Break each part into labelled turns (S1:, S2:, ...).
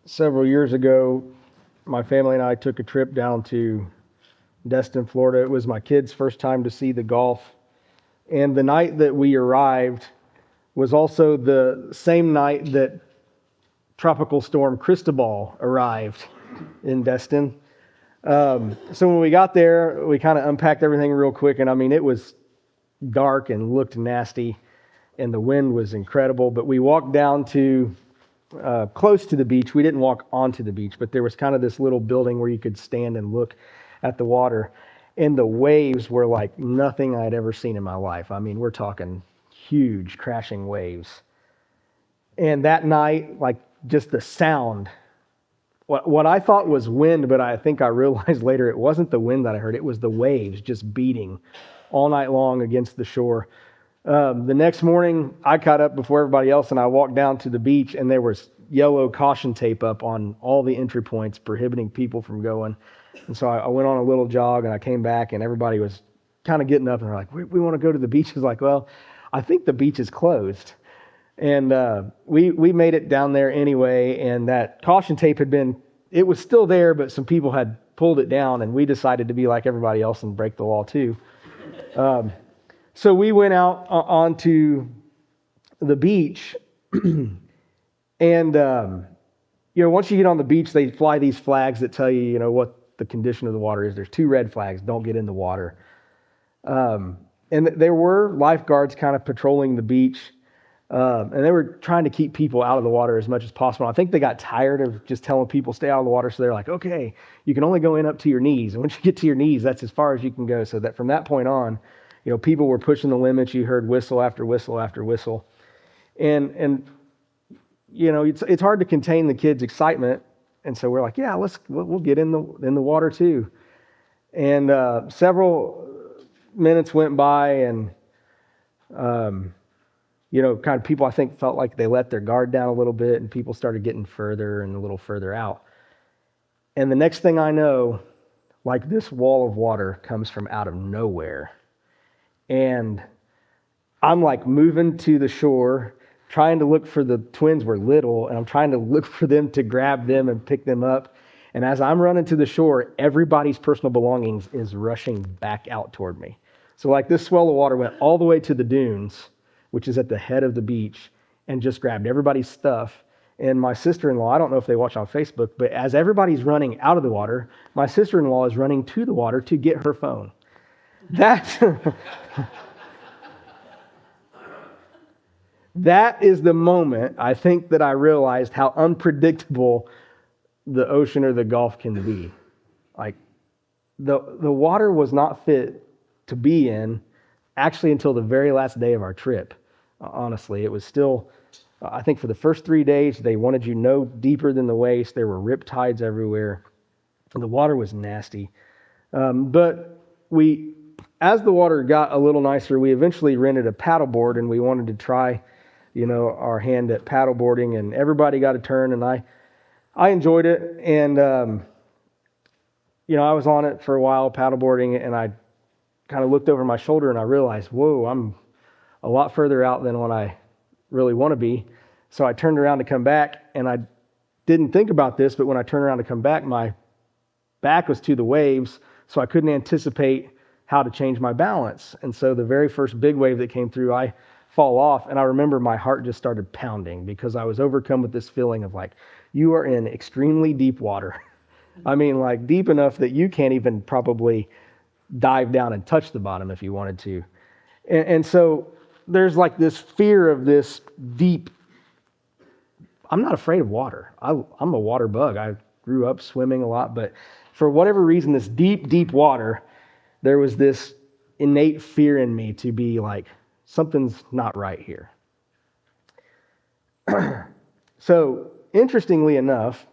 S1: Several years ago, my family and I took a trip down to Destin, Florida. It was my kids' first time to see the Gulf. And the night that we arrived was also the same night that Tropical Storm Cristobal arrived in Destin. So when we got there, we kind of unpacked everything real quick. And I mean, it was dark and looked nasty, and the wind was incredible. But we walked down to close to the beach. We didn't walk onto the beach, but there was kind of this little building where you could stand and look at the water. And the waves were like nothing I had ever seen in my life. I mean, we're talking huge crashing waves. And that night, like just the sound, what I thought was wind, but I think I realized later it wasn't the wind that I heard. It was the waves just beating all night long against the shore. The next morning, I caught up before everybody else, and I walked down to the beach, and there was yellow caution tape up on all the entry points prohibiting people from going. And so I went on a little jog, and I came back, and everybody was kind of getting up, and they're like, we want to go to the beach. I was like, well, I think the beach is closed. And we made it down there anyway, and that caution tape it was still there, but some people had pulled it down, and we decided to be like everybody else and break the law too. So we went out onto the beach, and once you get on the beach, they fly these flags that tell you, what the condition of the water is. There's 2 red flags: don't get in the water. And there were lifeguards kind of patrolling the beach, and they were trying to keep people out of the water as much as possible. I think they got tired of just telling people stay out of the water, so they're like, okay, you can only go in up to your knees, and once you get to your knees, that's as far as you can go. So that from that point on, people were pushing the limits. You heard whistle after whistle after whistle. And it's hard to contain the kids' excitement. And so we're like, yeah, we'll get in the water too. And several minutes went by, and kind of people, I think, felt like they let their guard down a little bit, and people started getting further and a little further out. And the next thing I know, like, this wall of water comes from out of nowhere. And I'm like moving to the shore, trying to look for the twins. Were little, and I'm trying to look for them to grab them and pick them up. And as I'm running to the shore, everybody's personal belongings is rushing back out toward me. So like this swell of water went all the way to the dunes, which is at the head of the beach, and just grabbed everybody's stuff. And my sister-in-law, I don't know if they watch on Facebook, but as everybody's running out of the water, my sister-in-law is running to the water to get her phone. That is the moment, I think, that I realized how unpredictable the ocean or the Gulf can be. Like, the water was not fit to be in actually until the very last day of our trip. Honestly, it was still, I think for the first 3 days, they wanted you no deeper than the waist. There were rip tides everywhere. The water was nasty. But as the water got a little nicer, we eventually rented a paddleboard, and we wanted to try, our hand at paddleboarding, and everybody got a turn, and I enjoyed it. And, I was on it for a while paddleboarding, and I kind of looked over my shoulder, and I realized, whoa, I'm a lot further out than what I really want to be. So I turned around to come back, and I didn't think about this, but when I turned around to come back, my back was to the waves, so I couldn't anticipate how to change my balance. And so the very first big wave that came through, I fall off, and I remember my heart just started pounding because I was overcome with this feeling of like, you are in extremely deep water. I mean, like deep enough that you can't even probably dive down and touch the bottom if you wanted to. And so there's like this fear of this deep. I'm not afraid of water. I'm a water bug. I grew up swimming a lot, but for whatever reason, this deep, deep water, there was this innate fear in me to be like, something's not right here. So, interestingly enough,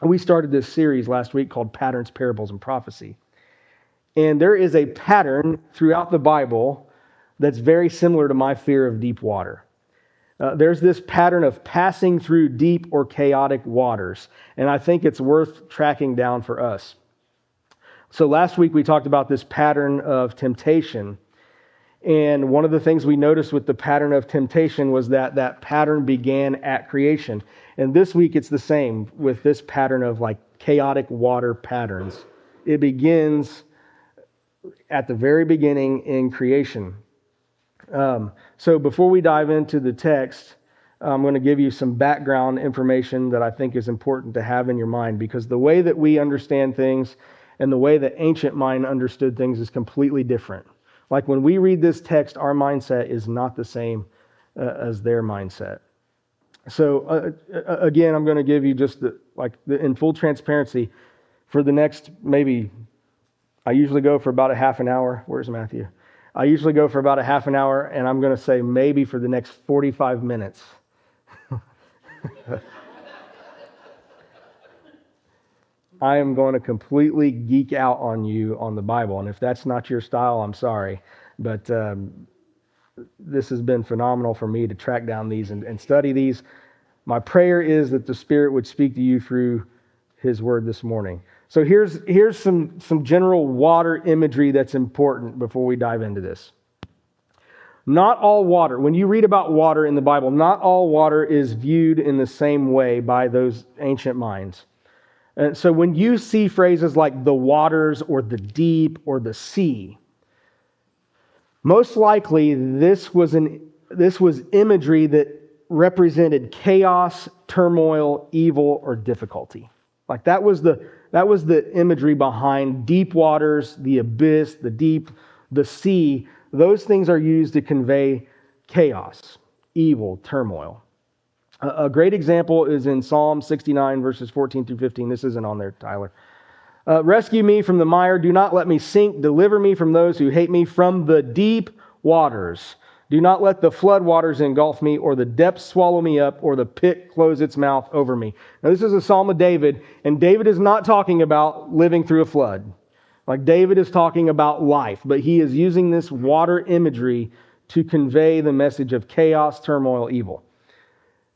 S1: we started this series last week called Patterns, Parables, and Prophecy. And there is a pattern throughout the Bible that's very similar to my fear of deep water. There's this pattern of passing through deep or chaotic waters, and I think it's worth tracking down for us. So last week we talked about this pattern of temptation, And one of the things we noticed with the pattern of temptation was that that pattern began at creation. And this week it's the same with this pattern of like chaotic water patterns. It begins at the very beginning in creation. So before we dive into the text, I'm going to give you some background information that I think is important to have in your mind, because the way that we understand things and the way that ancient mind understood things is completely different. Like when we read this text, our mindset is not the same as their mindset. So again, I'm going to give you just in full transparency, for the next maybe, I usually go for about a half an hour. Where's Matthew? I usually go for about a half an hour, and I'm going to say maybe for the next 45 minutes. I am going to completely geek out on you on the Bible. And if that's not your style, I'm sorry. But this has been phenomenal for me to track down these and study these. My prayer is that the Spirit would speak to you through His Word this morning. So here's some general water imagery that's important before we dive into this. Not all water, when you read about water in the Bible, not all water is viewed in the same way by those ancient minds. And so when you see phrases like the waters or the deep or the sea, most likely this was imagery that represented chaos, turmoil, evil, or difficulty. Like that was the imagery behind deep waters, the abyss, the deep, the sea. Those things are used to convey chaos, evil, turmoil. A great example is in Psalm 69, verses 14 through 15. This isn't on there, Tyler. Rescue me from the mire. Do not let me sink. Deliver me from those who hate me, from the deep waters. Do not let the flood waters engulf me, or the depths swallow me up, or the pit close its mouth over me. Now, this is a Psalm of David, and David is not talking about living through a flood. Like David is talking about life, but he is using this water imagery to convey the message of chaos, turmoil, evil.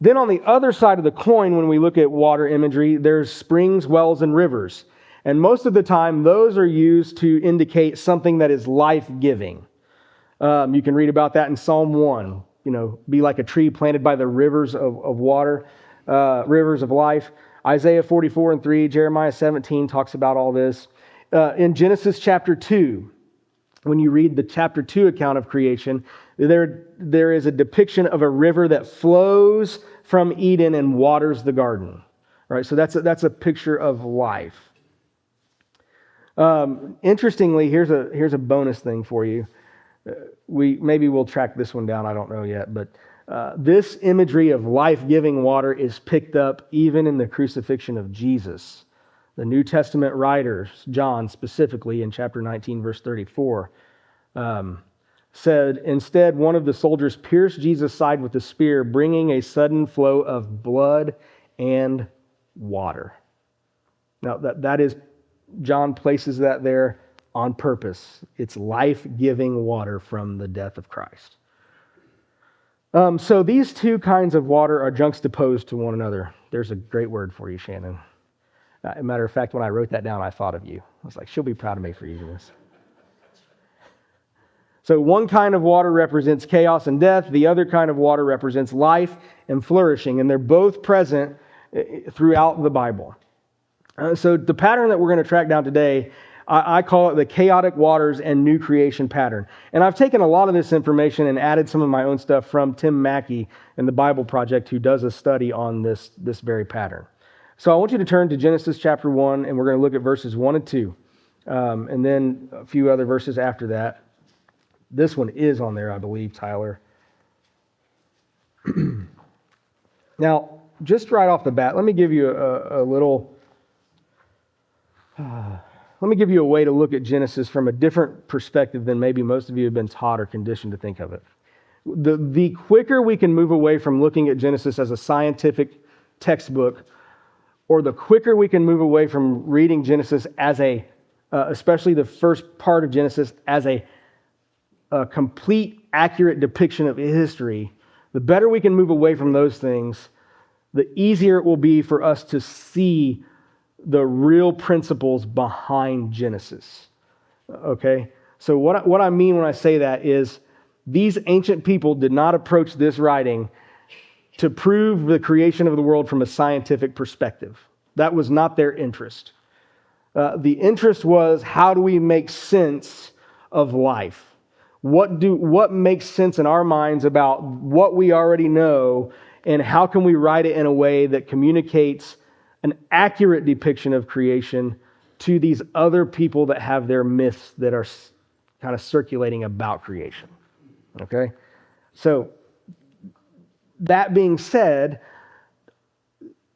S1: Then on the other side of the coin, when we look at water imagery, there's springs, wells, and rivers. And most of the time, those are used to indicate something that is life-giving. You can read about that in Psalm 1. Be like a tree planted by the rivers of water, rivers of life. Isaiah 44:3, Jeremiah 17 talks about all this. In Genesis chapter 2, when you read the chapter 2 account of creation, there is a depiction of a river that flows from Eden and waters the garden. Right? So that's a picture of life. Interestingly, here's a bonus thing for you. We'll track this one down. I don't know yet, but this imagery of life-giving water is picked up even in the crucifixion of Jesus. The New Testament writers, John specifically in chapter 19, verse 34, said, "Instead, one of the soldiers pierced Jesus' side with a spear, bringing a sudden flow of blood and water." Now, that is, John places that there on purpose. It's life-giving water from the death of Christ. So these two kinds of water are juxtaposed to one another. There's a great word for you, Shannon. As a matter of fact, when I wrote that down, I thought of you. I was like, she'll be proud of me for using this. So one kind of water represents chaos and death. The other kind of water represents life and flourishing. And they're both present throughout the Bible. So the pattern that we're going to track down today, I call it the chaotic waters and new creation pattern. And I've taken a lot of this information and added some of my own stuff from Tim Mackey and the Bible Project, who does a study on this very pattern. So I want you to turn to Genesis chapter 1, and we're going to look at verses 1 and 2, and then a few other verses after that. This one is on there, I believe, Tyler. Now, just right off the bat, let me give you a little... let me give you a way to look at Genesis from a different perspective than maybe most of you have been taught or conditioned to think of it. The quicker we can move away from looking at Genesis as a scientific textbook, or the quicker we can move away from reading Genesis as especially the first part of Genesis, as a complete, accurate depiction of history, the better we can move away from those things, the easier it will be for us to see the real principles behind Genesis. Okay? So what I mean when I say that is these ancient people did not approach this writing to prove the creation of the world from a scientific perspective. That was not their interest. The interest was, how do we make sense of life? What makes sense in our minds about what we already know, and how can we write it in a way that communicates an accurate depiction of creation to these other people that have their myths that are kind of circulating about creation. Okay? So, that being said,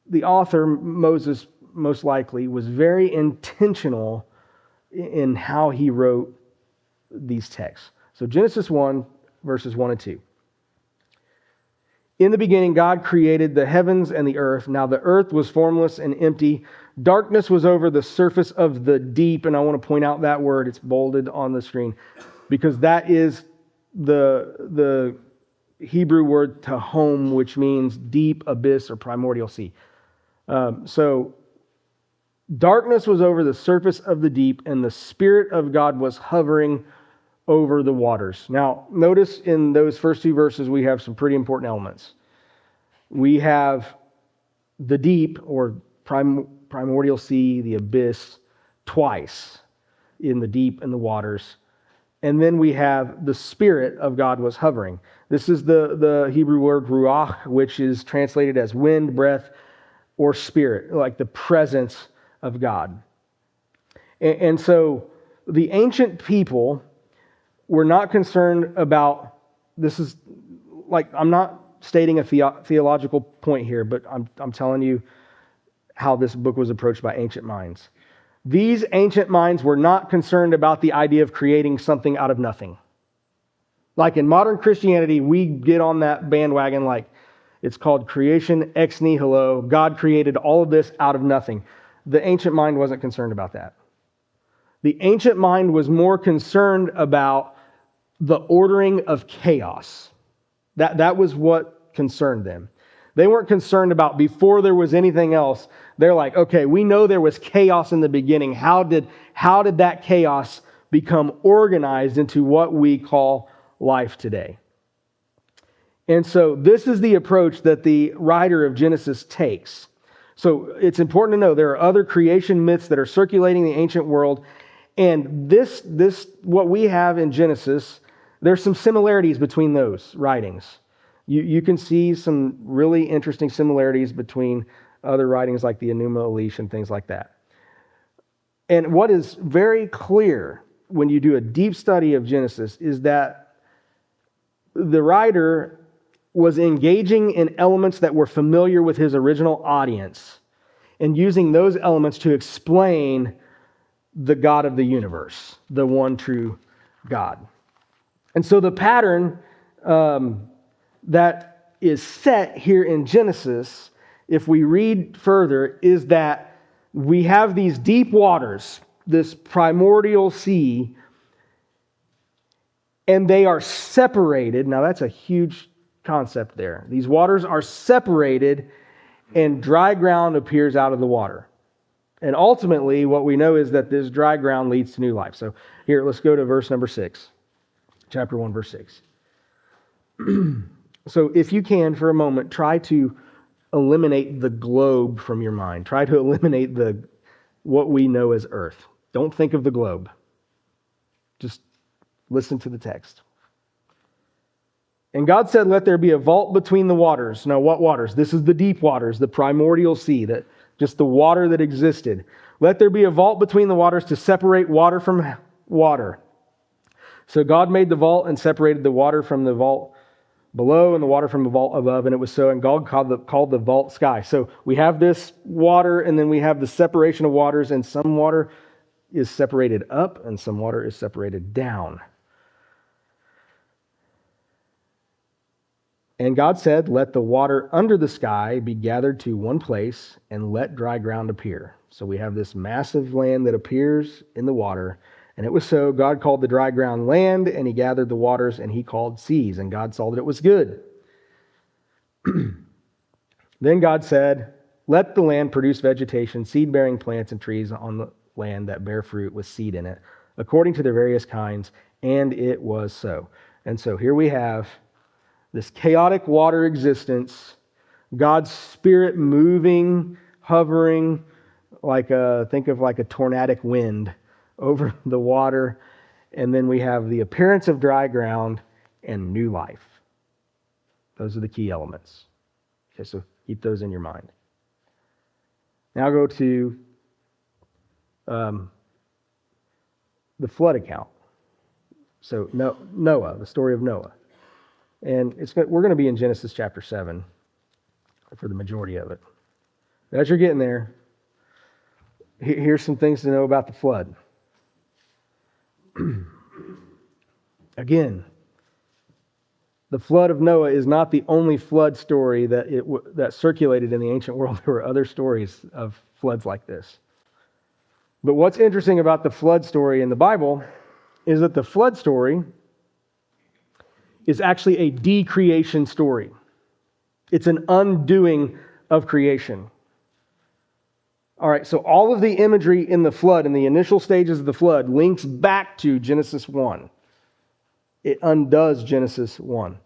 S1: the author, Moses, most likely, was very intentional in how he wrote these texts. So Genesis 1, verses 1 and 2. In the beginning, God created the heavens and the earth. Now the earth was formless and empty. Darkness was over the surface of the deep. And I want to point out that word. It's bolded on the screen because that is the Hebrew word tahom, which means deep abyss or primordial sea. So darkness was over the surface of the deep, and the Spirit of God was hovering over the waters. Now, notice in those first two verses, we have some pretty important elements. We have the deep, or primordial sea, the abyss, twice in the deep and the waters. And then we have the Spirit of God was hovering. This is the Hebrew word ruach, which is translated as wind, breath, or spirit, like the presence of God. And so the ancient people were not concerned about, this is like, I'm not stating a theological point here, but I'm telling you how this book was approached by ancient minds. These ancient minds were not concerned about the idea of creating something out of nothing. Like in modern Christianity, we get on that bandwagon like it's called creation ex nihilo. God created all of this out of nothing. The ancient mind wasn't concerned about that. The ancient mind was more concerned about the ordering of chaos. That was what concerned them. They weren't concerned about before there was anything else. They're like, okay, we know there was chaos in the beginning. How did that chaos become organized into what we call life today? And so this is the approach that the writer of Genesis takes. So it's important to know there are other creation myths that are circulating in the ancient world. And this what we have in Genesis, there's some similarities between those writings. You can see some really interesting similarities between other writings like the Enuma Elish and things like that. And what is very clear when you do a deep study of Genesis is that the writer was engaging in elements that were familiar with his original audience and using those elements to explain the God of the universe, the one true God. And so the pattern that is set here in Genesis, if we read further, is that we have these deep waters, this primordial sea, and they are separated. Now that's a huge concept there. These waters are separated and dry ground appears out of the water. And ultimately, what we know is that this dry ground leads to new life. So here, let's go to verse number 6. Chapter 1, verse 6. So if you can, for a moment, try to eliminate the globe from your mind. Try to eliminate what we know as earth. Don't think of the globe. Just listen to the text. And God said, let there be a vault between the waters. Now, what waters? This is the deep waters, the primordial sea, just the water that existed. Let there be a vault between the waters to separate water from water. So God made the vault and separated the water from the vault below and the water from the vault above, and it was so. And God called the vault sky. So we have this water, and then we have the separation of waters, and some water is separated up, and some water is separated down. And God said, let the water under the sky be gathered to one place, and let dry ground appear. So we have this massive land that appears in the water. And it was so. God called the dry ground land, and he gathered the waters, and he called seas. And God saw that it was good. Then God said, let the land produce vegetation, seed-bearing plants and trees on the land that bear fruit with seed in it, according to their various kinds. And it was so. And so here we have this chaotic water existence, God's Spirit moving, hovering, think of like a tornadic wind over the water. And then we have the appearance of dry ground and new life. Those are the key elements. Okay, so keep those in your mind. Now go to the flood account. So Noah, the story of Noah. And we're going to be in Genesis chapter 7 for the majority of it. But as you're getting there, here's some things to know about the flood. Again, the flood of Noah is not the only flood story that circulated in the ancient world. There were other stories of floods like this. But what's interesting about the flood story in the Bible is that the flood story is actually a decreation story. It's an undoing of creation. All right, so all of the imagery in the flood, in the initial stages of the flood, links back to Genesis 1. It undoes Genesis 1.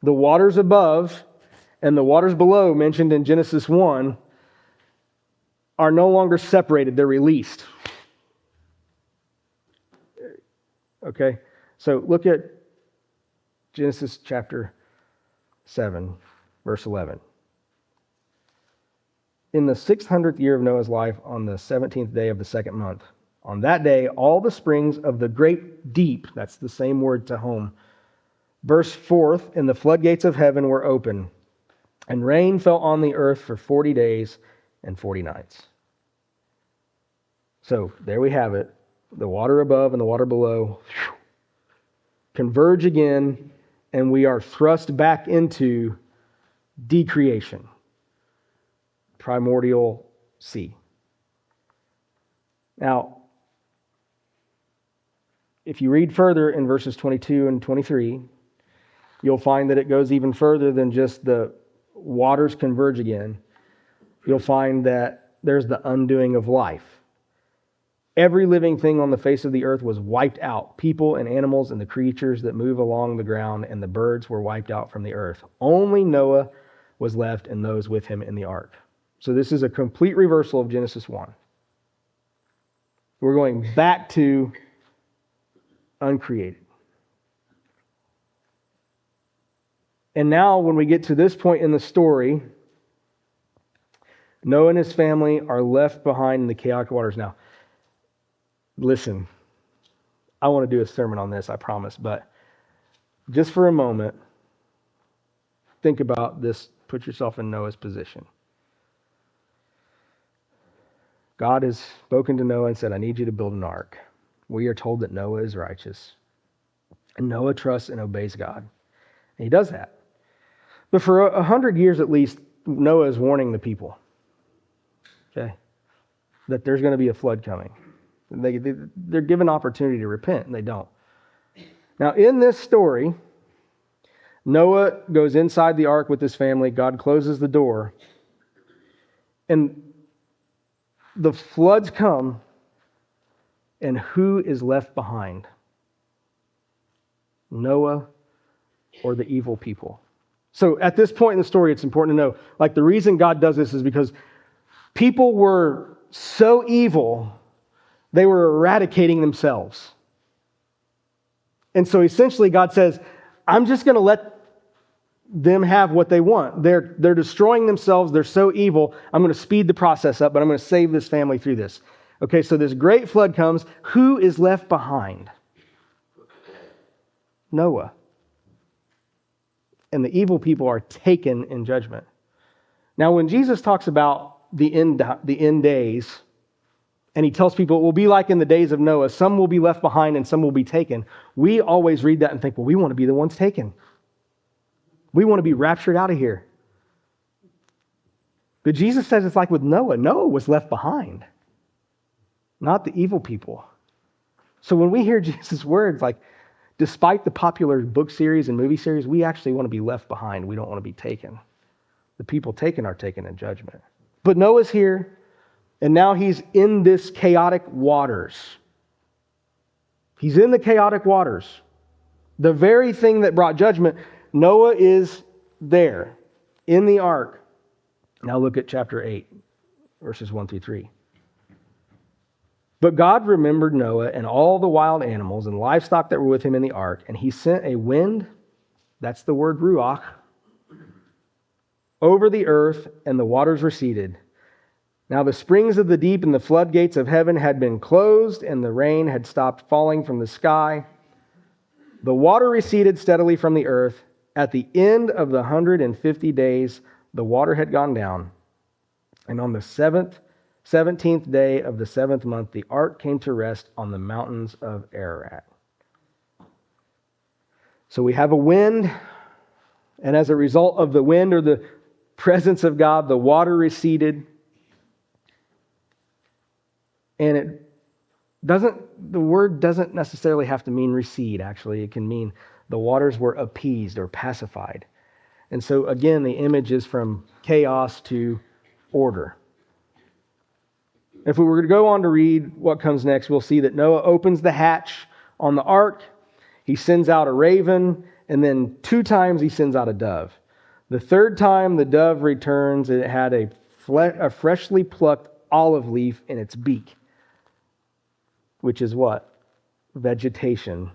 S1: The waters above and the waters below mentioned in Genesis 1 are no longer separated. They're released. Okay, so look at Genesis chapter 7, verse 11. In the 600th year of Noah's life, on the 17th day of the second month, on that day, all the springs of the great deep, that's the same word Tehom, burst forth, and the floodgates of heaven were open, and rain fell on the earth for 40 days and 40 nights. So there we have it. The water above and the water below converge again, and we are thrust back into decreation, primordial sea. Now, if you read further in verses 22 and 23, you'll find that it goes even further than just the waters converge again. You'll find that there's the undoing of life. Every living thing on the face of the earth was wiped out. People and animals and the creatures that move along the ground and the birds were wiped out from the earth. Only Noah was left and those with him in the ark. So this is a complete reversal of Genesis 1. We're going back to uncreated. And now when we get to this point in the story, Noah and his family are left behind in the chaotic waters. Now, listen, I want to do a sermon on this, I promise, but just for a moment, think about this. Put yourself in Noah's position. God has spoken to Noah and said, I need you to build an ark. We are told that Noah is righteous. And Noah trusts and obeys God. And he does that. But for 100 years at least, Noah is warning the people, okay, that there's going to be a flood coming. They're given opportunity to repent, and they don't. Now, in this story, Noah goes inside the ark with his family. God closes the door. And the floods come, and who is left behind? Noah or the evil people? So at this point in the story, it's important to know, like, the reason God does this is because people were so evil, they were eradicating themselves. And so essentially God says, I'm just going to let them have what they want. They're destroying themselves. They're so evil. I'm going to speed the process up, but I'm going to save this family through this. Okay, so this great flood comes. Who is left behind? Noah. And the evil people are taken in judgment. Now, when Jesus talks about the end days, and he tells people it will be like in the days of Noah, some will be left behind and some will be taken, we always read that and think, well, we want to be the ones taken. We want to be raptured out of here. But Jesus says it's like with Noah. Noah was left behind, not the evil people. So when we hear Jesus' words, like, despite the popular book series and movie series, we actually want to be left behind. We don't want to be taken. The people taken are taken in judgment. But Noah's here, and now he's in this chaotic waters. He's in the chaotic waters. The very thing that brought judgment, Noah is there in the ark. Now look at chapter 8, verses 1 through 3. But God remembered Noah and all the wild animals and livestock that were with him in the ark, and he sent a wind, that's the word ruach, over the earth, and the waters receded. Now the springs of the deep and the floodgates of heaven had been closed, and the rain had stopped falling from the sky. The water receded steadily from the earth. At the end of the 150 days, the water had gone down. And on the 17th day of the 7th month, the ark came to rest on the mountains of Ararat. So we have a wind, and as a result of the wind or the presence of God, the water receded. And the word doesn't necessarily have to mean recede, actually. It can mean the waters were appeased or pacified. And so, again, the image is from chaos to order. If we were to go on to read what comes next, we'll see that Noah opens the hatch on the ark. He sends out a raven, and then 2 times he sends out a dove. The 3rd time the dove returns, it had a freshly plucked olive leaf in its beak, which is what? Vegetation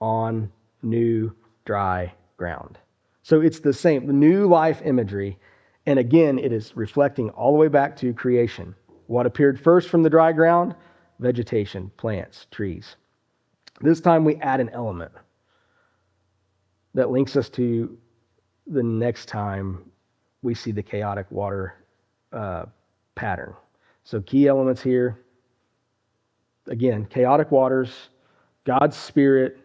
S1: on new dry ground. So it's the same, the new life imagery. And again, it is reflecting all the way back to creation. What appeared first from the dry ground? Vegetation, plants, trees. This time we add an element that links us to the next time we see the chaotic water pattern. So key elements here. Again, chaotic waters, God's Spirit,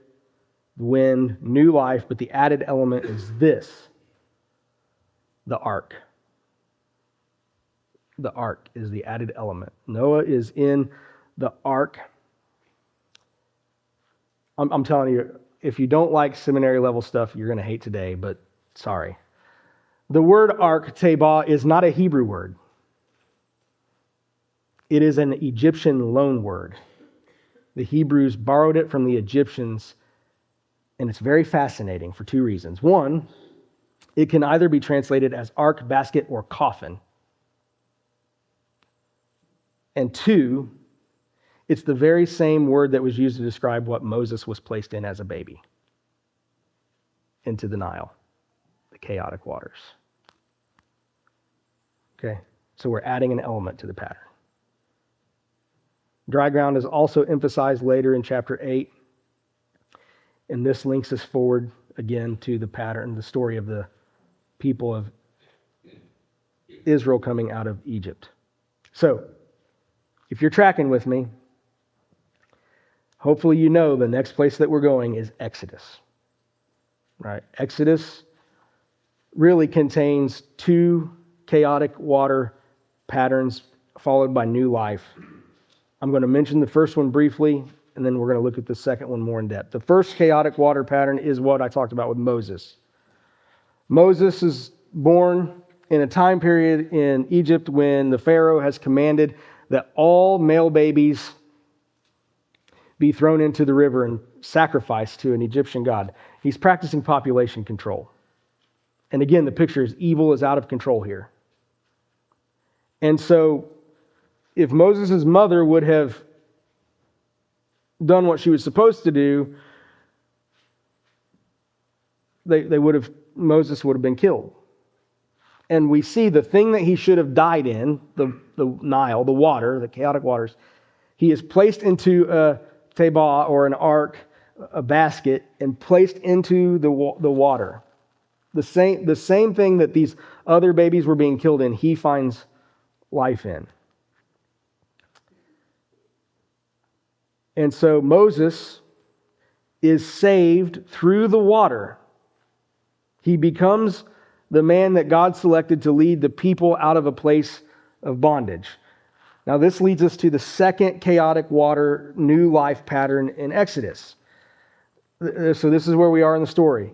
S1: wind, new life, but the added element is this, the ark. The ark is the added element. Noah is in the ark. I'm telling you, if you don't like seminary level stuff, you're going to hate today, but sorry. The word ark, tebah, is not a Hebrew word. It is an Egyptian loan word. The Hebrews borrowed it from the Egyptians, and it's very fascinating for 2 reasons. One, it can either be translated as ark, basket, or coffin. And 2, it's the very same word that was used to describe what Moses was placed in as a baby, into the Nile, the chaotic waters. Okay, so we're adding an element to the pattern. Dry ground is also emphasized later in chapter 8, and this links us forward again to the pattern, the story of the people of Israel coming out of Egypt. So, if you're tracking with me, hopefully you know the next place that we're going is Exodus. Right? Exodus really contains 2 chaotic water patterns followed by new life. I'm going to mention the first one briefly, and then we're going to look at the second one more in depth. The first chaotic water pattern is what I talked about with Moses. Moses is born in a time period in Egypt when the Pharaoh has commanded that all male babies be thrown into the river and sacrificed to an Egyptian god. He's practicing population control. And again, the picture is evil is out of control here. And so, if Moses' mother would have done what she was supposed to do, Moses would have been killed. And we see the thing that he should have died in, the Nile, the water, the chaotic waters, he is placed into a tebah or an ark, a basket, and placed into the water. The same thing that these other babies were being killed in, he finds life in. And so Moses is saved through the water. He becomes the man that God selected to lead the people out of a place of bondage. Now this leads us to the second chaotic water new life pattern in Exodus. So this is where we are in the story.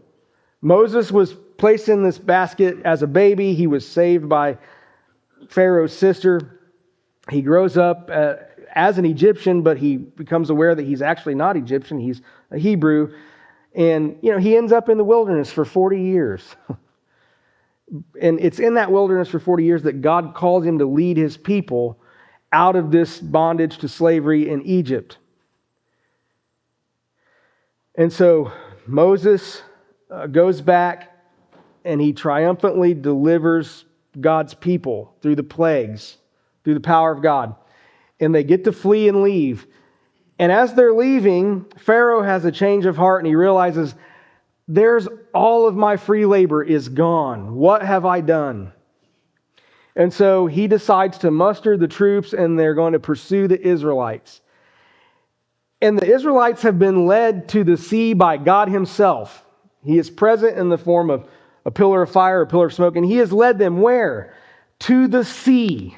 S1: Moses was placed in this basket as a baby. He was saved by Pharaoh's sister. He grows up as an Egyptian, but he becomes aware that he's actually not Egyptian. He's a Hebrew. And, he ends up in the wilderness for 40 years. And it's in that wilderness for 40 years that God calls him to lead his people out of this bondage to slavery in Egypt. And so Moses goes back and he triumphantly delivers God's people through the plagues, through the power of God. And they get to flee and leave. And as they're leaving, Pharaoh has a change of heart and he realizes, there's all of my free labor is gone. What have I done? And so he decides to muster the troops and they're going to pursue the Israelites. And the Israelites have been led to the sea by God himself. He is present in the form of a pillar of fire, a pillar of smoke, and he has led them where? To the sea,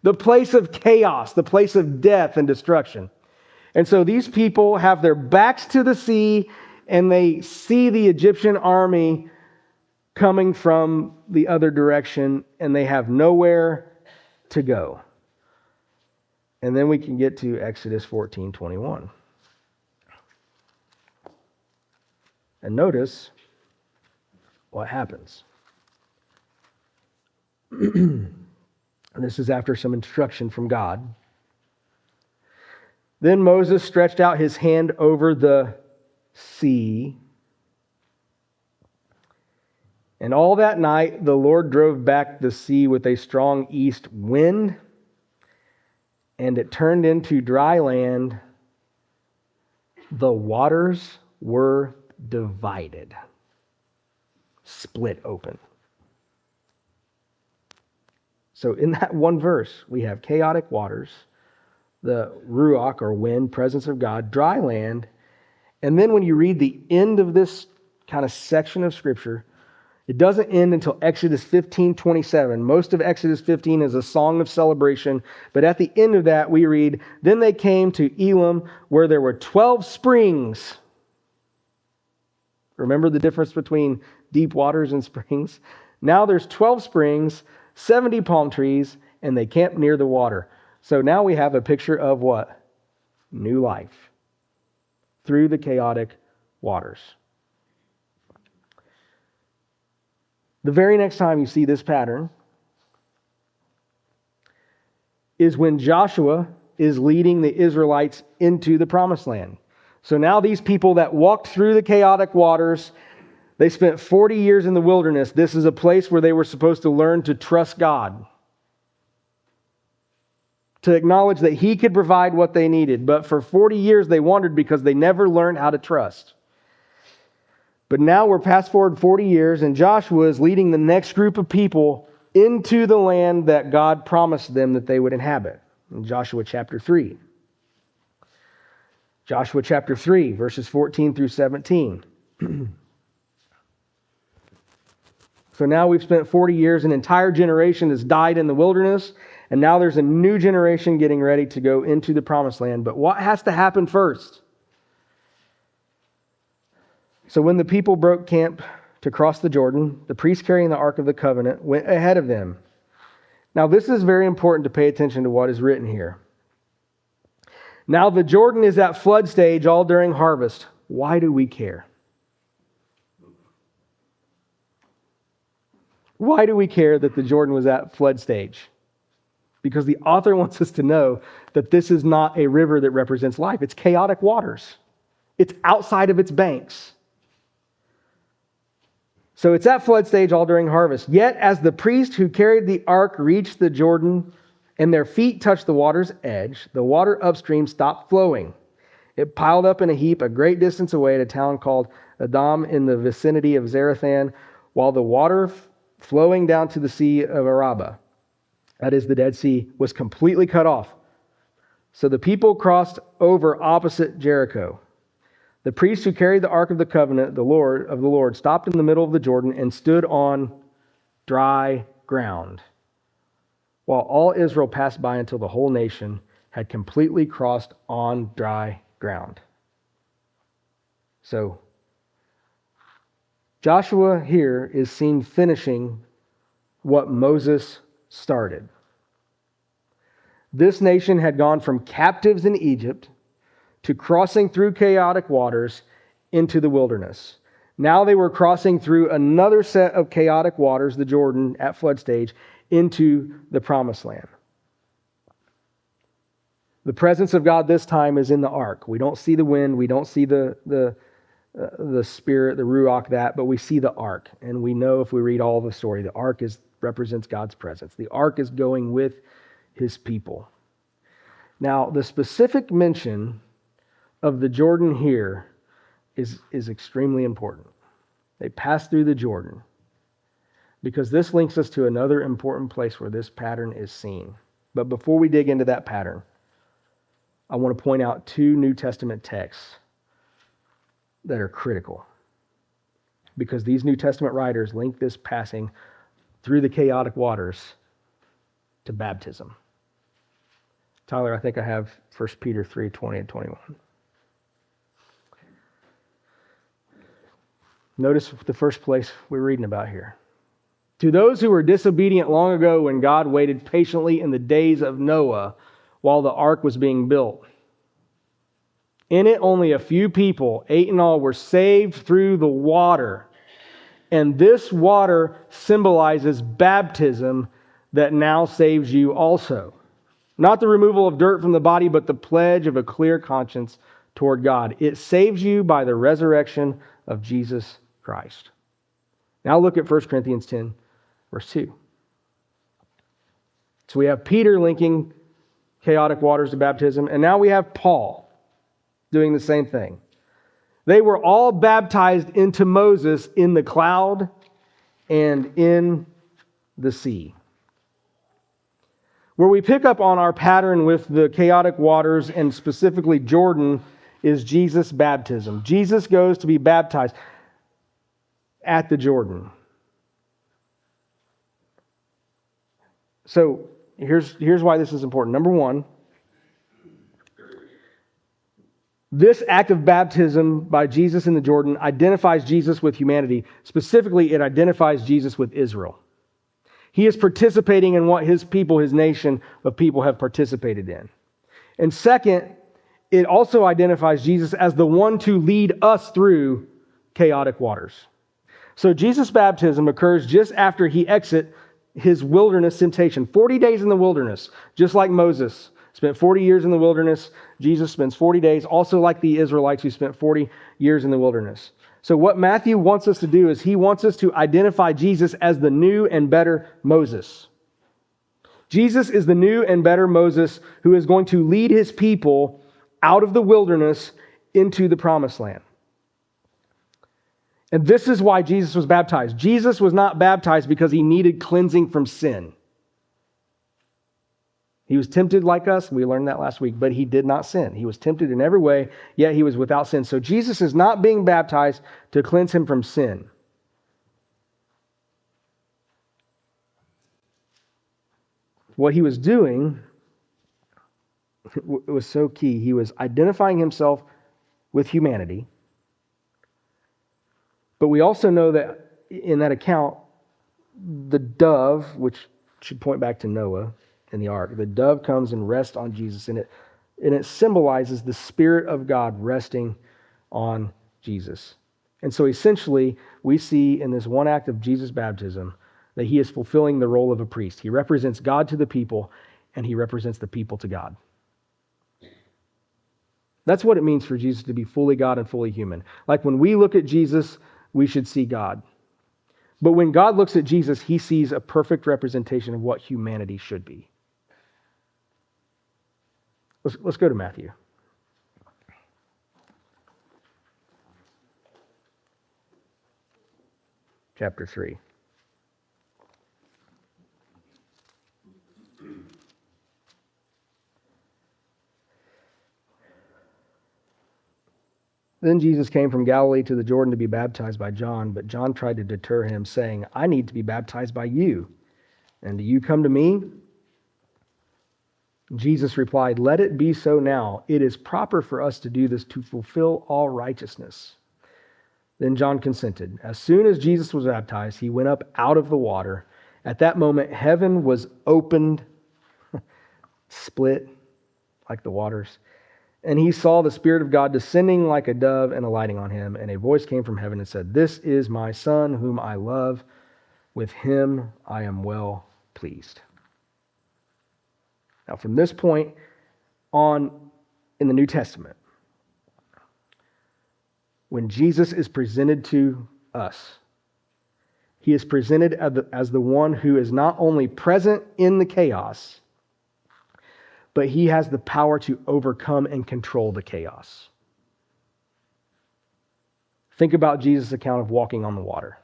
S1: the place of chaos, the place of death and destruction. And so these people have their backs to the sea and they see the Egyptian army coming from the other direction and they have nowhere to go. And then we can get to Exodus 14:21. And notice what happens. This is after some instruction from God. Then Moses stretched out his hand over the sea. And all that night the Lord drove back the sea with a strong east wind, and it turned into dry land. The waters were divided, split open. So in that one verse, we have chaotic waters, the ruach or wind, presence of God, dry land. And then when you read the end of this kind of section of Scripture, it doesn't end until Exodus 15:27. Most of Exodus 15 is a song of celebration, but at the end of that we read, then they came to Elim where there were 12 springs. Remember the difference between deep waters and springs? Now there's 12 springs, 70 palm trees, and they camped near the water. So now we have a picture of what? New life through the chaotic waters. The very next time you see this pattern is when Joshua is leading the Israelites into the promised land. So now these people that walked through the chaotic waters, they spent 40 years in the wilderness. This is a place where they were supposed to learn to trust God, to acknowledge that He could provide what they needed. But for 40 years they wandered because they never learned how to trust. But now we're past forward 40 years and Joshua is leading the next group of people into the land that God promised them that they would inhabit. In Joshua chapter 3. Joshua chapter 3, verses 14 through 17. So now we've spent 40 years, an entire generation has died in the wilderness, and now there's a new generation getting ready to go into the promised land. But what has to happen first? So when the people broke camp to cross the Jordan, the priest carrying the Ark of the Covenant went ahead of them. Now this is very important to pay attention to what is written here. Now the Jordan is at flood stage all during harvest. Why do we care? Why do we care that the Jordan was at flood stage? Because the author wants us to know that this is not a river that represents life. It's chaotic waters. It's outside of its banks. So it's at flood stage all during harvest. Yet as the priest who carried the ark reached the Jordan and their feet touched the water's edge, the water upstream stopped flowing. It piled up in a heap a great distance away at a town called Adam in the vicinity of Zarethan, while the water flowing down to the Sea of Arabah, that is the Dead Sea, was completely cut off. So the people crossed over opposite Jericho. The priest who carried the Ark of the Covenant, the Lord, stopped in the middle of the Jordan and stood on dry ground, while all Israel passed by until the whole nation had completely crossed on dry ground. So Joshua here is seen finishing what Moses started. This nation had gone from captives in Egypt to crossing through chaotic waters into the wilderness. Now they were crossing through another set of chaotic waters, the Jordan at flood stage, into the promised land. The presence of God this time is in the ark. We don't see the wind, we don't see the spirit, the ruach, but we see the ark. And we know if we read all the story, the ark represents God's presence. The ark is going with his people. Now, the specific mention of the Jordan here is extremely important. They passed through the Jordan because this links us to another important place where this pattern is seen. But before we dig into that pattern, I want to point out two New Testament texts that are critical because these New Testament writers link this passing through the chaotic waters to baptism. Tyler, I think I have 1 Peter 3:20 and 21. Notice the first place we're reading about here. To those who were disobedient long ago when God waited patiently in the days of Noah while the ark was being built. In it, only a few people, 8 in all, were saved through the water. And this water symbolizes baptism that now saves you also. Not the removal of dirt from the body, but the pledge of a clear conscience toward God. It saves you by the resurrection of Jesus Christ. Now look at 1 Corinthians 10, verse 2. So we have Peter linking chaotic waters to baptism, and now we have Paul doing the same thing. They were all baptized into Moses in the cloud and in the sea. Where we pick up on our pattern with the chaotic waters and specifically Jordan is Jesus' baptism. Jesus goes to be baptized at the Jordan. So here's why this is important. Number one, this act of baptism by Jesus in the Jordan identifies Jesus with humanity. Specifically, it identifies Jesus with Israel. He is participating in what his people, his nation of people have participated in. And second, it also identifies Jesus as the one to lead us through chaotic waters. So Jesus' baptism occurs just after he exits his wilderness temptation. 40 days in the wilderness, just like Moses spent 40 years in the wilderness. Jesus spends 40 days, also like the Israelites who spent 40 years in the wilderness. So what Matthew wants us to do is he wants us to identify Jesus as the new and better Moses. Jesus is the new and better Moses who is going to lead his people out of the wilderness into the promised land. And this is why Jesus was baptized. Jesus was not baptized because he needed cleansing from sin. He was tempted like us. We learned that last week, but he did not sin. He was tempted in every way, yet he was without sin. So Jesus is not being baptized to cleanse him from sin. What he was doing was so key. He was identifying himself with humanity. But we also know that in that account, the dove, which should point back to Noah in the ark, the dove comes and rests on Jesus, and it symbolizes the Spirit of God resting on Jesus. And so essentially, we see in this one act of Jesus' baptism that he is fulfilling the role of a priest. He represents God to the people, and he represents the people to God. That's what it means for Jesus to be fully God and fully human. Like when we look at Jesus, we should see God. But when God looks at Jesus, he sees a perfect representation of what humanity should be. Let's go to Matthew. Chapter 3. Then Jesus came from Galilee to the Jordan to be baptized by John, but John tried to deter him, saying, I need to be baptized by you, and do you come to me? Jesus replied, let it be so now. It is proper for us to do this to fulfill all righteousness. Then John consented. As soon as Jesus was baptized, he went up out of the water. At that moment, heaven was opened, split like the waters, And he saw the Spirit of God descending like a dove and alighting on him. And a voice came from heaven and said, "This is my Son, whom I love. With him I am well pleased." Now, from this point on in the New Testament, when Jesus is presented to us, he is presented as the one who is not only present in the chaos, but he has the power to overcome and control the chaos. Think about Jesus' account of walking on the water.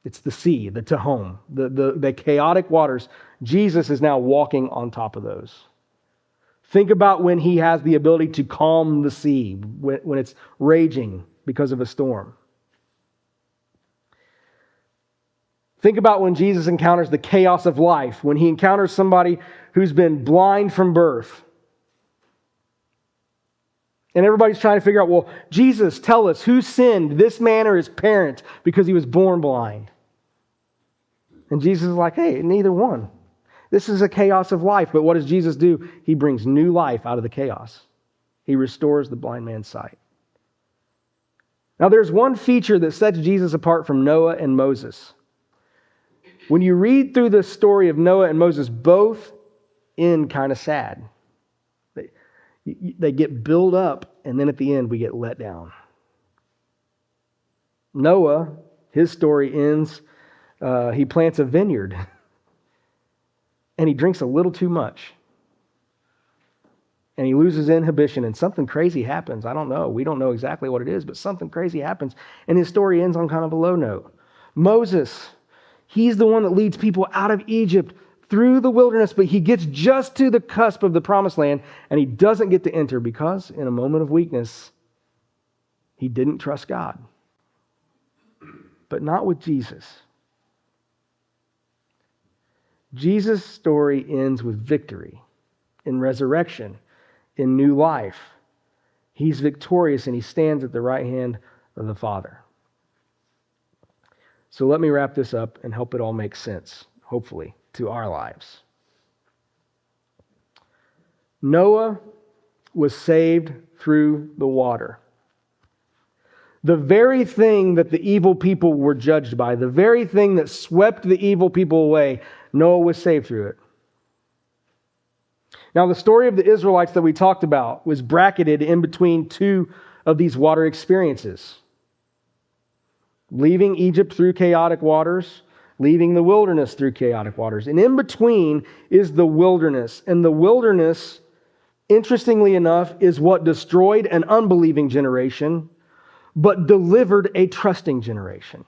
S1: It's the sea, the Tehom, the chaotic waters. Jesus is now walking on top of those. Think about when he has the ability to calm the sea when it's raging because of a storm. Think about when Jesus encounters the chaos of life, when he encounters somebody who's been blind from birth. And everybody's trying to figure out, well, Jesus, tell us, who sinned, this man or his parent, because he was born blind? And Jesus is like, hey, neither one. This is a chaos of life. But what does Jesus do? He brings new life out of the chaos. He restores the blind man's sight. Now, there's one feature that sets Jesus apart from Noah and Moses. When you read through the story of Noah and Moses, both end kind of sad. They get built up, and then at the end, we get let down. Noah, his story ends, he plants a vineyard, and he drinks a little too much. And he loses inhibition, and something crazy happens. I don't know. We don't know exactly what it is, but something crazy happens, and his story ends on kind of a low note. Moses, he's the one that leads people out of Egypt through the wilderness, but he gets just to the cusp of the promised land, and he doesn't get to enter because in a moment of weakness, he didn't trust God. But not with Jesus. Jesus' story ends with victory, in resurrection, in new life. He's victorious, and he stands at the right hand of the Father. So let me wrap this up and help it all make sense, hopefully, to our lives. Noah was saved through the water. The very thing that the evil people were judged by, the very thing that swept the evil people away, Noah was saved through it. Now, the story of the Israelites that we talked about was bracketed in between two of these water experiences. Leaving Egypt through chaotic waters, leaving the wilderness through chaotic waters. And in between is the wilderness. And the wilderness, interestingly enough, is what destroyed an unbelieving generation, but delivered a trusting generation.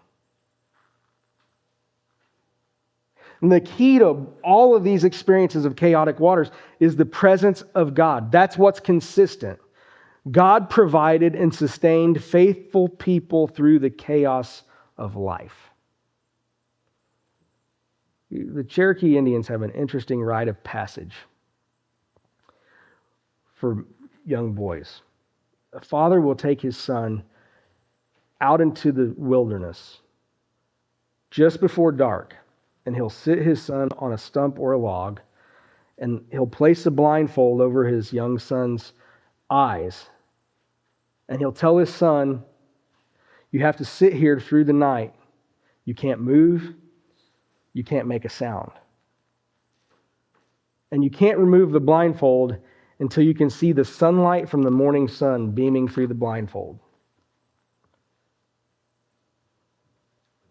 S1: And the key to all of these experiences of chaotic waters is the presence of God. That's what's consistent. God provided and sustained faithful people through the chaos of life. The Cherokee Indians have an interesting rite of passage for young boys. A father will take his son out into the wilderness just before dark, and he'll sit his son on a stump or a log, and he'll place a blindfold over his young son's eyes, and he'll tell his son, you have to sit here through the night. You can't move. You can't make a sound. And you can't remove the blindfold until you can see the sunlight from the morning sun beaming through the blindfold.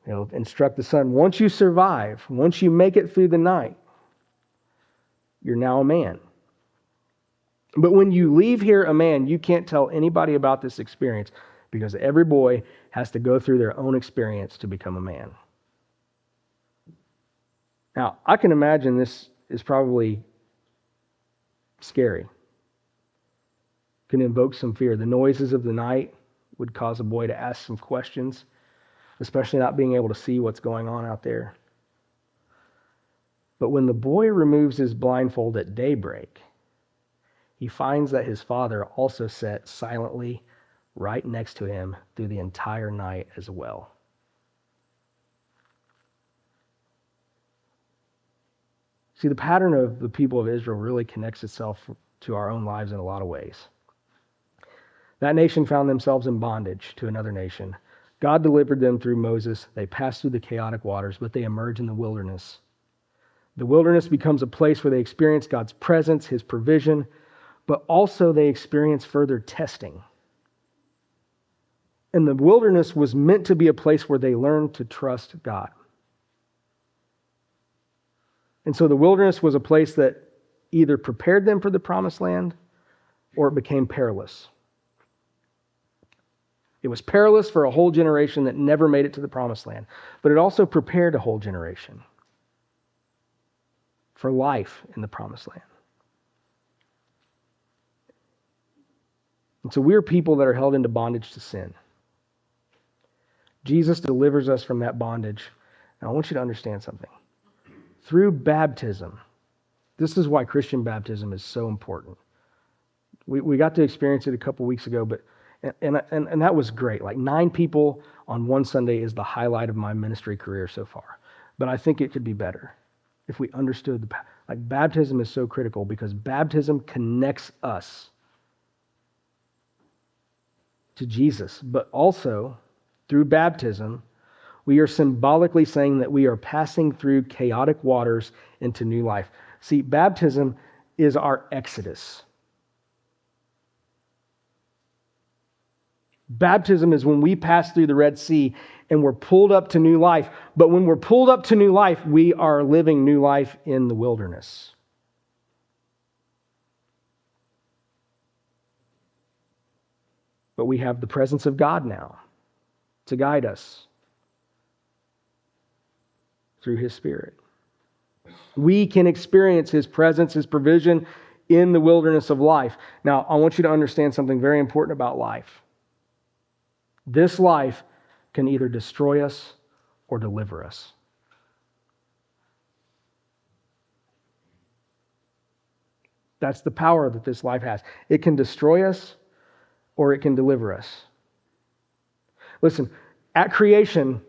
S1: He'll instruct the son, once you survive, once you make it through the night, you're now a man. But when you leave here a man, you can't tell anybody about this experience because every boy has to go through their own experience to become a man. Now, I can imagine this is probably scary. Can invoke some fear. The noises of the night would cause a boy to ask some questions, especially not being able to see what's going on out there. But when the boy removes his blindfold at daybreak, he finds that his father also sat silently right next to him through the entire night as well. See, the pattern of the people of Israel really connects itself to our own lives in a lot of ways. That nation found themselves in bondage to another nation. God delivered them through Moses. They passed through the chaotic waters, but they emerge in the wilderness. The wilderness becomes a place where they experience God's presence, his provision, but also they experience further testing. And the wilderness was meant to be a place where they learned to trust God. And so the wilderness was a place that either prepared them for the promised land or it became perilous. It was perilous for a whole generation that never made it to the promised land, but it also prepared a whole generation for life in the promised land. And so we're people that are held into bondage to sin. Jesus delivers us from that bondage. And I want you to understand something. Through baptism, this is why Christian baptism is so important. We got to experience it a couple weeks ago, but and that was great. Like 9 people on one Sunday is the highlight of my ministry career so far. But I think it could be better if we understood baptism is so critical because baptism connects us to Jesus. But also, through baptism, we are symbolically saying that we are passing through chaotic waters into new life. See, baptism is our exodus. Baptism is when we pass through the Red Sea and we're pulled up to new life. But when we're pulled up to new life, we are living new life in the wilderness. But we have the presence of God now to guide us through his Spirit. We can experience his presence, his provision in the wilderness of life. Now, I want you to understand something very important about life. This life can either destroy us or deliver us. That's the power that this life has. It can destroy us or it can deliver us. Listen, at creation,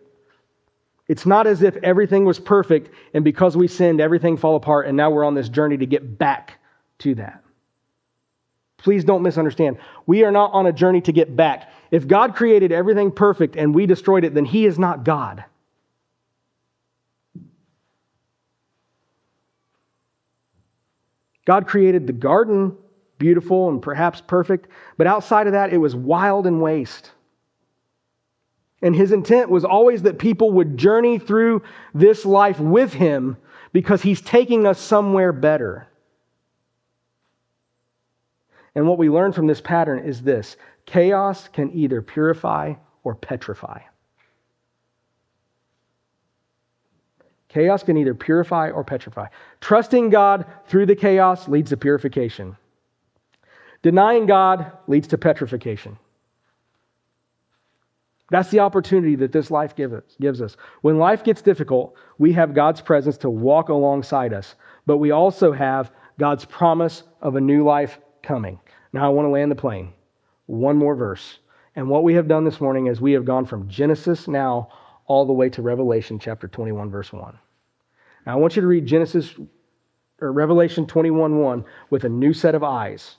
S1: it's not as if everything was perfect and because we sinned, everything fell apart and now we're on this journey to get back to that. Please don't misunderstand. We are not on a journey to get back. If God created everything perfect and we destroyed it, then he is not God. God created the garden beautiful and perhaps perfect, but outside of that, it was wild and waste. And his intent was always that people would journey through this life with him because he's taking us somewhere better. And what we learn from this pattern is this: chaos can either purify or petrify. Chaos can either purify or petrify. Trusting God through the chaos leads to purification. Denying God leads to petrification. That's the opportunity that this life gives us. When life gets difficult, we have God's presence to walk alongside us, but we also have God's promise of a new life coming. Now I want to land the plane. One more verse. And what we have done this morning is we have gone from Genesis now all the way to Revelation chapter 21, verse 1. Now I want you to read Revelation 21:1 with a new set of eyes.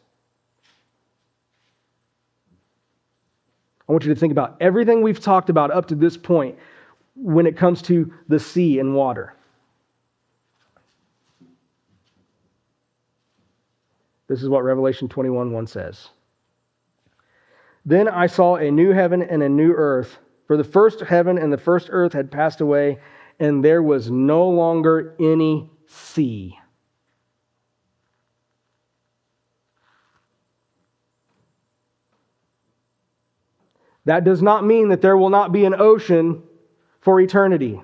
S1: I want you to think about everything we've talked about up to this point when it comes to the sea and water. This is what Revelation 21:1 says. Then I saw a new heaven and a new earth, for the first heaven and the first earth had passed away, and there was no longer any sea. That does not mean that there will not be an ocean for eternity.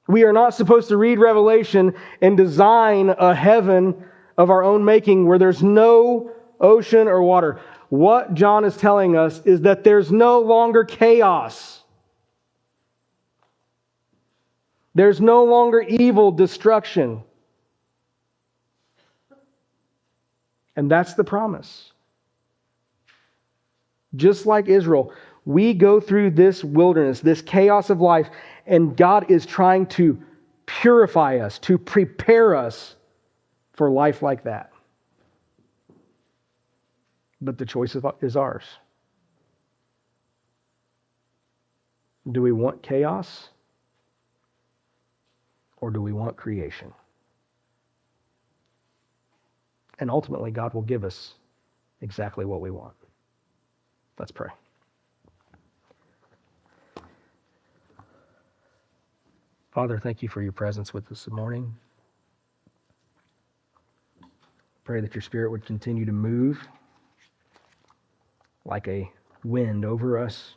S1: We are not supposed to read Revelation and design a heaven of our own making where there's no ocean or water. What John is telling us is that there's no longer chaos. There's no longer evil, destruction. And that's the promise. Just like Israel, we go through this wilderness, this chaos of life, and God is trying to purify us, to prepare us for life like that. But the choice is ours. Do we want chaos? Or do we want creation? And ultimately, God will give us exactly what we want. Let's pray. Father, thank you for your presence with us this morning. Pray that your Spirit would continue to move like a wind over us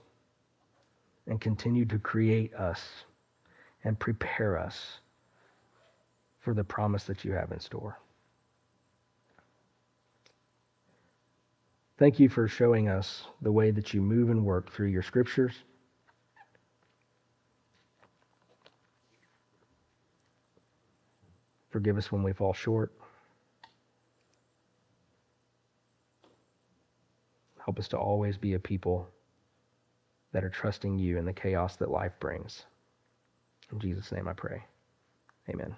S1: and continue to create us and prepare us for the promise that you have in store. Thank you for showing us the way that you move and work through your scriptures. Forgive us when we fall short. Help us to always be a people that are trusting you in the chaos that life brings. In Jesus' name I pray. Amen.